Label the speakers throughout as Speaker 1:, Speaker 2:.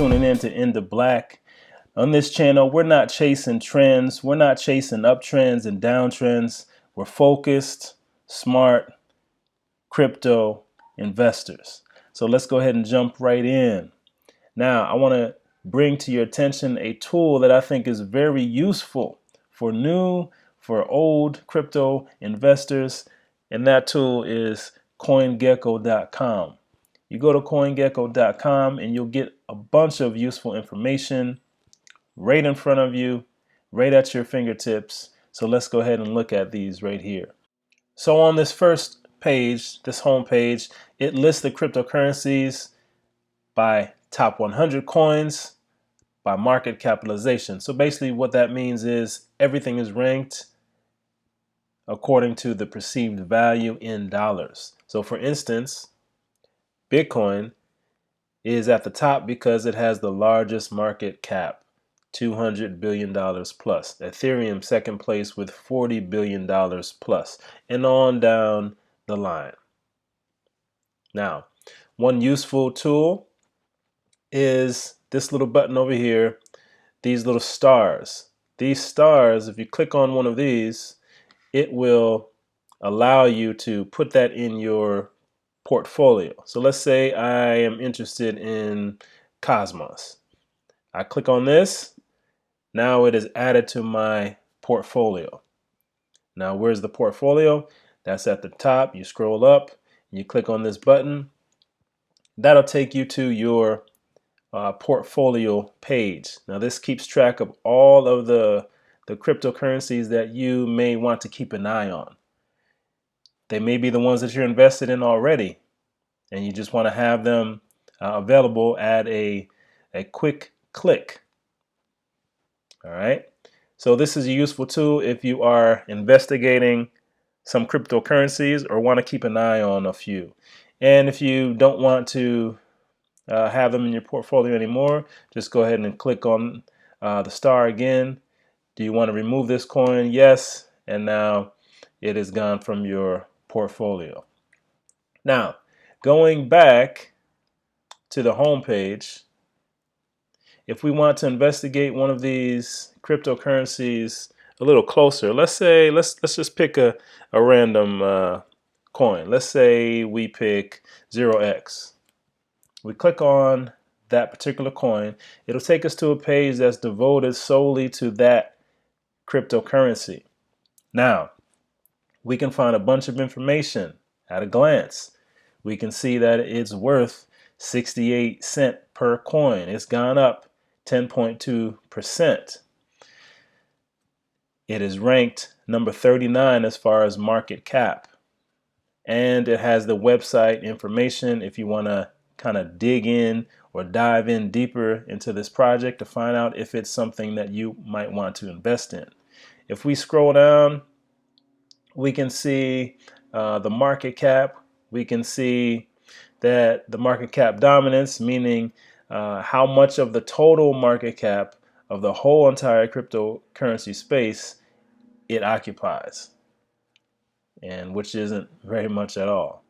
Speaker 1: tuning in to Into Black. On this channel, we're not chasing trends. We're not chasing uptrends and downtrends. We're focused, smart, crypto investors. So let's go ahead and jump right in. Now, I want to bring to your attention a tool that I think is very useful for new, for old crypto investors, and that tool is CoinGecko.com. You go to CoinGecko.com and you'll get a bunch of useful information right in front of you, right at your fingertips. So let's go ahead and look at these right here. So on this first page, this home page, it lists the cryptocurrencies by top 100 coins by market capitalization. So basically what that means is everything is ranked according to the perceived value in dollars. So for instance, Bitcoin is at the top because it has the largest market cap, $200 billion plus. Ethereum second place with $40 billion plus, and on down the line. Now, one useful tool is this little button over here, these little stars. These stars, if you click on one of these, it will allow you to put that in your portfolio. So let's say I am interested in Cosmos. I click on this. Now it is added to my portfolio. Now where's the portfolio? That's at the top. You scroll up, you click on this button. That'll take you to your portfolio page. Now this keeps track of all of the cryptocurrencies that you may want to keep an eye on. They may be the ones that you're invested in already, and you just want to have them available at a quick click. All right. So this is a useful tool if you are investigating some cryptocurrencies or want to keep an eye on a few. And if you don't want to have them in your portfolio anymore, just go ahead and click on the star again. Do you want to remove this coin? Yes. And now it is gone from your portfolio. Now, going back to the home page, if we want to investigate one of these cryptocurrencies a little closer, let's say let's just pick a random coin. Let's say we pick 0x. We click on that particular coin. It'll take us to a page that's devoted solely to that cryptocurrency. Now, we can find a bunch of information at a glance. We can see that it's worth 68 cents per coin. It's gone up 10.2%. It is ranked number 39 as far as market cap. And it has the website information if you want to kind of dig in or dive in deeper into this project to find out if it's something that you might want to invest in. If we scroll down, we can see the market cap. We can see that the market cap dominance, meaning how much of the total market cap of the whole entire cryptocurrency space it occupies, and which isn't very much at all.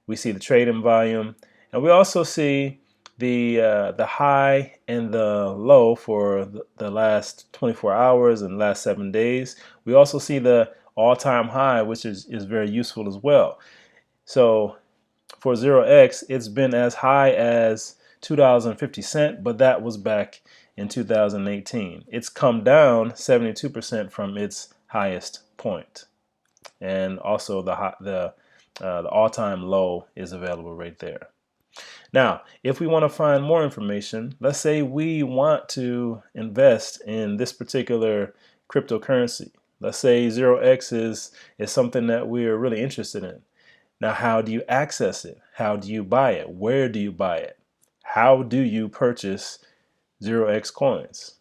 Speaker 1: We see the trading volume, and we also see the high and the low for the last 24 hours and last 7 days. We also see the all-time high, which is very useful as well. So for 0x, it's been as high as $2.50, but that was back in 2018. It's come down 72% from its highest point, and also the all-time low is available right there. Now, if we want to find more information, let's say we want to invest in this particular cryptocurrency. Let's say 0x is something that we're really interested in. Now, how do you access it? How do you buy it? Where do you buy it? How do you purchase 0x coins?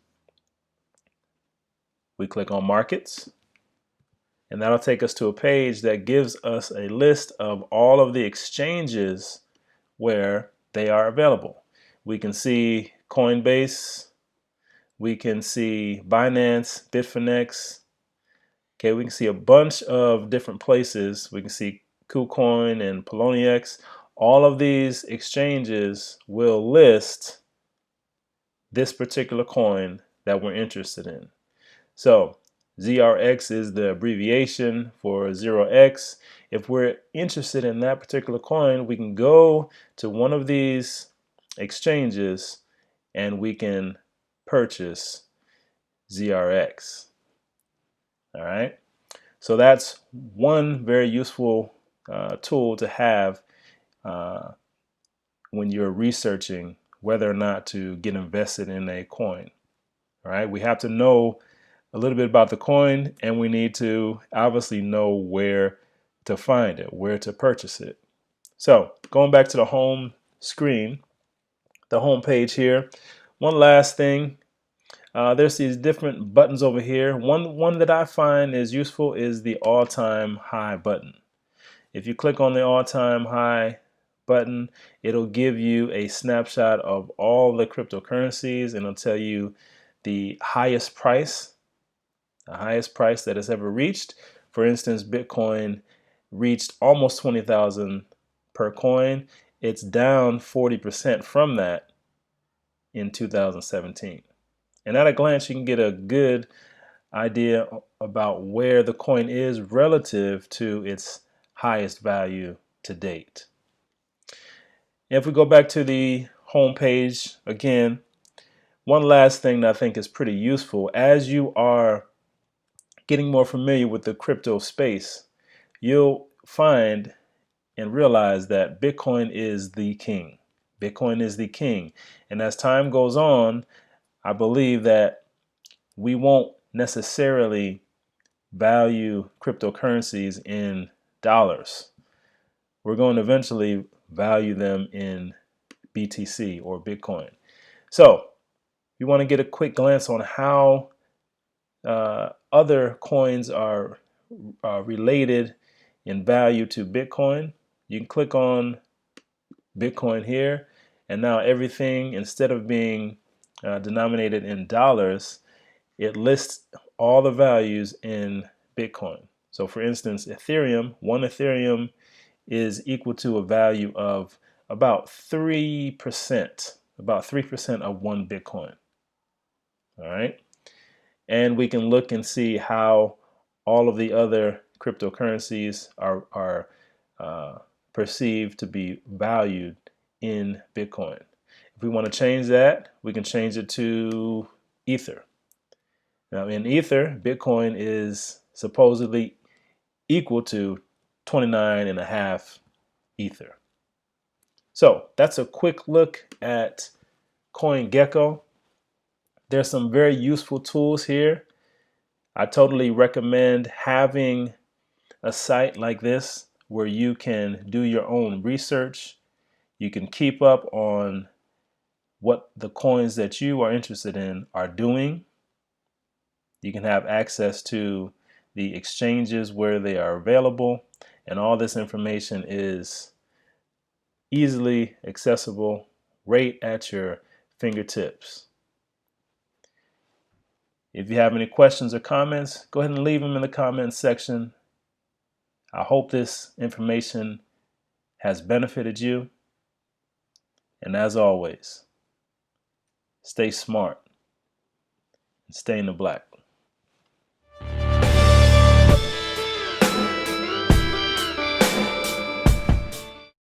Speaker 1: We click on markets, and that'll take us to a page that gives us a list of all of the exchanges where they are available. We can see Coinbase, we can see Binance, Bitfinex. Okay, we can see a bunch of different places. We can see KuCoin and Poloniex. All of these exchanges will list this particular coin that we're interested in. So ZRX is the abbreviation for 0x. If we're interested in that particular coin, we can go to one of these exchanges and we can purchase ZRX. All right. So that's one very useful tool to have when you're researching whether or not to get invested in a coin. All right. We have to know a little bit about the coin, and we need to obviously know where to find it, where to purchase it. So going back to the home screen, the home page here, one last thing. There's these different buttons over here. One that I find is useful is the all-time high button. If you click on the all-time high button, it'll give you a snapshot of all the cryptocurrencies, and it'll tell you the highest price that it's ever reached. For instance, Bitcoin reached almost 20,000 per coin. It's down 40% from that in 2017. And at a glance, you can get a good idea about where the coin is relative to its highest value to date. If we go back to the home page again, one last thing that I think is pretty useful as you are getting more familiar with the crypto space, you'll find and realize that Bitcoin is the king. Bitcoin is the king. And as time goes on, I believe that we won't necessarily value cryptocurrencies in dollars. We're going to eventually value them in BTC or Bitcoin. So you want to get a quick glance on how other coins are related in value to Bitcoin. You can click on Bitcoin here, and now everything, instead of being denominated in dollars, it lists all the values in Bitcoin. So for instance, one Ethereum is equal to a value of about 3%, of one Bitcoin. All right. And we can look and see how all of the other cryptocurrencies are perceived to be valued in Bitcoin. If we want to change that, we can change it to Ether. Now in Ether, Bitcoin is supposedly equal to 29.5 Ether. So that's a quick look at Coin Gecko. There's some very useful tools here. I totally recommend having a site like this where you can do your own research. You can keep up on what the coins that you are interested in are doing. You can have access to the exchanges where they are available, and all this information is easily accessible right at your fingertips. If you have any questions or comments, go ahead and leave them in the comments section. I hope this information has benefited you. And as always, stay smart and stay in the black.